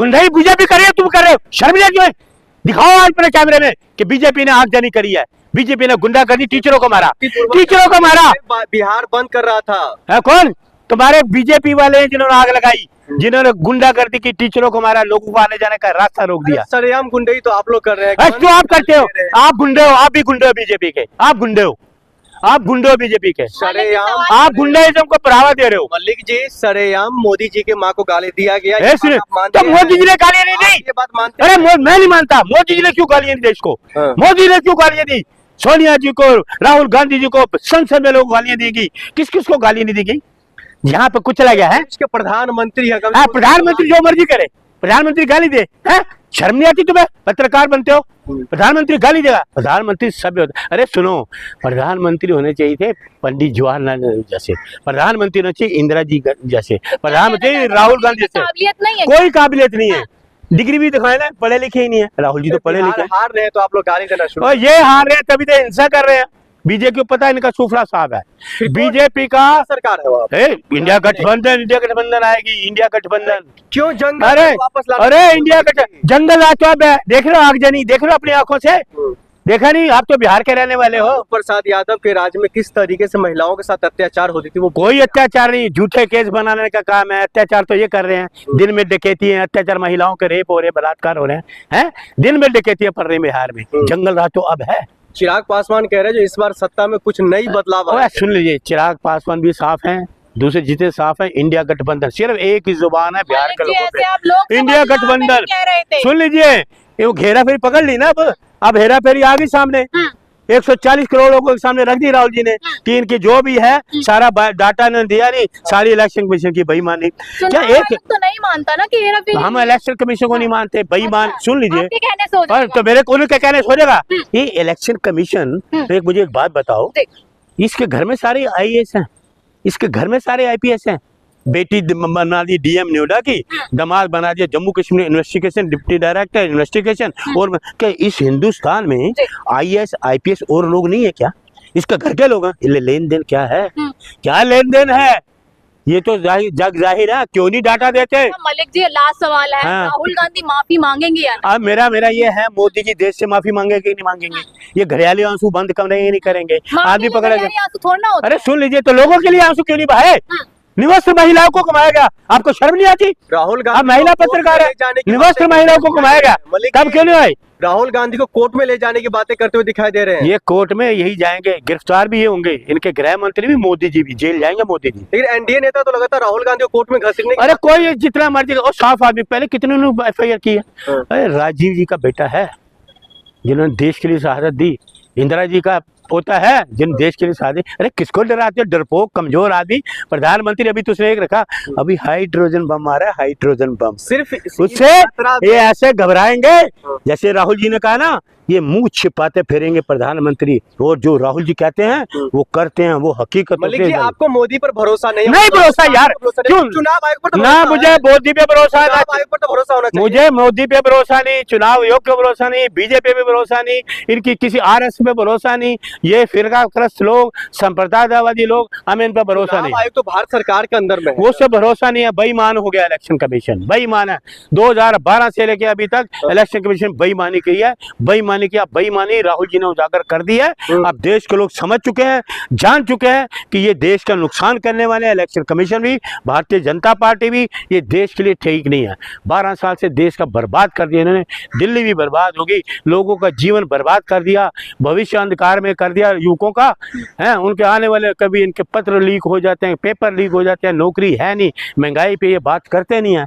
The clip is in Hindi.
नहीं बीजेपी कर रही है, तुम कर रहे हो, शर्म नहीं है? दिखाओ आज अपने कैमरे में कि बीजेपी ने आगजनी करी है, बीजेपी ने गुंडागर्दी, टीचरों को मारा, टीचरों को मारा। बिहार बंद कर रहा था। है कौन? तुम्हारे बीजेपी वाले हैं जिन्होंने आग लगाई, जिन्होंने गुंडागर्दी की, टीचरों को मारा, लोगों को आने जाने का रास्ता रोक दिया। सरेआम गुंडई तो आप लोग कर रहे हैं। क्यों आप करते हो? आप गुंडे हो, आप भी गुंडे हो बीजेपी के, आप गुंडे हो, आप गुंडे हो बीजेपी के, सरेआम आप गुंडाइज्म को बढ़ावा दे रहे हो। मलिक जी, सरेआम मोदी जी के माँ को गाली दिया गया, तो मोदी जी ने गालियां नहीं दी? ये बात मानते? अरे मैं नहीं मानता। मोदी जी ने क्यों गालियां दी देश को? मोदी ने क्यों गालियां दी? सोनिया जी को, राहुल गांधी जी को संसद में लोग गालियां देगी, किस किस को गालियां नहीं दी गई? यहाँ पे कुछ चला गया है? इसके प्रधानमंत्री है, प्रधानमंत्री जो मर्जी करे, प्रधानमंत्री गाली दे, है? शर्म नहीं आती तुम्हें? पत्रकार बनते हो, प्रधानमंत्री गाली देगा? प्रधानमंत्री सभ्य होता। अरे सुनो, प्रधानमंत्री होने चाहिए थे पंडित जवाहरलाल नेहरू जैसे, प्रधानमंत्री होने चाहिए इंदिरा जी जैसे, प्रधानमंत्री राहुल गांधी जैसे। कोई काबिलियत नहीं है, डिग्री भी दिखाए ना, पढ़े लिखे ही नहीं है। राहुल जी तो पढ़े लिखे। हार रहे हैं तो आप लोग गाली देना शुरू, और ये हार रहे हैं तभी तो हिंसा कर रहे हैं। बीजेपी को पता है इनका सूफड़ा साहब है, बीजेपी का सरकार है। इंडिया गठबंधन, इंडिया गठबंधन आएगी, इंडिया गठबंधन। क्यों जंग? अरे इंडिया जंगल राज तो अब है, देख लो आगजनी, देख लो अपनी आंखों से, देखा नहीं? आप तो बिहार के रहने वाले हो। प्रसाद यादव के राज्य में किस तरीके से महिलाओं के साथ अत्याचार होती थी? वो कोई अत्याचार नहीं, झूठे केस बनाने का काम है। अत्याचार तो ये कर रहे हैं, दिन में डकैती है, अत्याचार, महिलाओं के रेप हो रहे, बलात्कार हो रहे हैं, दिन में डकैतियां पड़ रही बिहार में। जंगल राज तो अब है। चिराग पासवान कह रहे हैं जो इस बार सत्ता में कुछ नई बदलाव आए। सुन लीजिए, चिराग पासवान भी साफ हैं, दूसरे जितने साफ है। इंडिया गठबंधन, सिर्फ एक ही जुबान है बिहार के लोगों पे, इंडिया गठबंधन। सुन लीजिए, ये घेरा फेरी पकड़ ली ना, अब हेरा फेरी आ गई सामने। 140 करोड़ लोगों के सामने रख दी राहुल जी ने कि इनकी जो भी है सारा डाटा ने दिया नहीं, सारी इलेक्शन कमीशन की बेईमानी। क्या एक तो नहीं मानता ना कि हेरा फेरी? हम इलेक्शन कमीशन को नहीं मानते, बेईमान। सुन लीजिए, तो मेरे को उनके कहने से हो जाएगा ये इलेक्शन कमीशन। तो एक मुझे एक बात बताओ, इसके घर में सारे IAS हैं, इसके घर में सारे IPS हैं। बेटी बना दी DM नोएडा की, दामाद बना दिया Jammu Kashmir investigation deputy director investigation. और क्या इस हिंदुस्तान में IAS IPS और लोग नहीं है क्या? इसका घर के लोग हैं। लेन देन क्या है? क्या लेन देन है? ये तो जग जाहिर है, क्यों नहीं डाटा देते? मलिक जी, लास्ट सवाल है, राहुल गांधी माफी मांगेंगे या नहीं? अब मेरा ये है, मोदी जी देश से माफी मांगेंगे कि नहीं मांगेंगे? ये घड़ियाली आंसू बंद करेंगे नहीं करेंगे? आदमी पकड़ेंगे। अरे सुन लीजिए, तो लोगों के लिए आंसू क्यों नहीं बहाए? निवस्त्र महिलाओं को कमाया गया, आपको शर्म नहीं आती? राहुल गांधी महिला पत्रकार है, निवस्त्र महिलाओं को कमाया गया, तब क्यों नहीं आए? राहुल गांधी को कोर्ट में ले जाने की बातें करते हुए दिखाई दे रहे हैं। ये कोर्ट में यही जाएंगे, गिरफ्तार भी ये होंगे, इनके गृह मंत्री भी, मोदी जी भी जेल जाएंगे। मोदी जी, लेकिन NDA नेता तो लगातार राहुल गांधी को कोर्ट में घसीटने। अरे कोई जितना मर्जी, और साफ आदमी, पहले कितने ने FIR की है? अरे राजीव जी का बेटा है जिन्होंने देश के लिए शहादत दी, इंदिरा जी का पोता है जिन देश के लिए शादी। अरे किसको डराते हो? डरपोक कमजोर आदमी प्रधानमंत्री। अभी तो उसने एक रखा, अभी हाइड्रोजन बम आ रहा है, हाइड्रोजन बम। सिर्फ उससे ये ऐसे घबराएंगे जैसे राहुल जी ने कहा ना, ये मुंह छिपाते फिरेंगे प्रधानमंत्री, और जो राहुल जी कहते हैं वो करते हैं, वो हकीकत। मलिक जी, आपको मोदी पर भरोसा नहीं? नहीं भरोसा यार, क्यों? चुनाव आयोग पर ना मुझे मोदी पे भरोसा है, भरोसा होना चाहिए। मुझे मोदी पे भरोसा नहीं, चुनाव आयोग पे भरोसा नहीं, बीजेपी पे भरोसा नहीं, इनकी किसी RS पे भरोसा नहीं। ये फिरकाप्रस्त लोग, संप्रदायवादी लोग, हमें इन पर भरोसा नहीं। आयोग तो भारत सरकार के अंदर में है, वो सब भरोसा नहीं है। बेईमान हो गया इलेक्शन कमीशन, बेईमान है। 2012 से लेके अभी तक इलेक्शन कमीशन बेईमानी की है, बेईमानी राहुल जी ने उजागर कर दी है। अब देश के लोग समझ चुके हैं, जान चुके हैं कि ये देश का नुकसान करने वाले इलेक्शन कमीशन भी, भारतीय जनता पार्टी भी, ये देश के लिए ठीक नहीं है। 12 साल से देश का बर्बाद कर दिया इन्होंने, दिल्ली भी बर्बाद होगी, लोगों का जीवन बर्बाद कर दिया, भविष्य अंधकार में कर दिया युवकों का, है उनके आने वाले, कभी इनके पत्र लीक हो जाते हैं, पेपर लीक हो जाते हैं, नौकरी है नहीं, महंगाई पे ये बात करते नहीं है।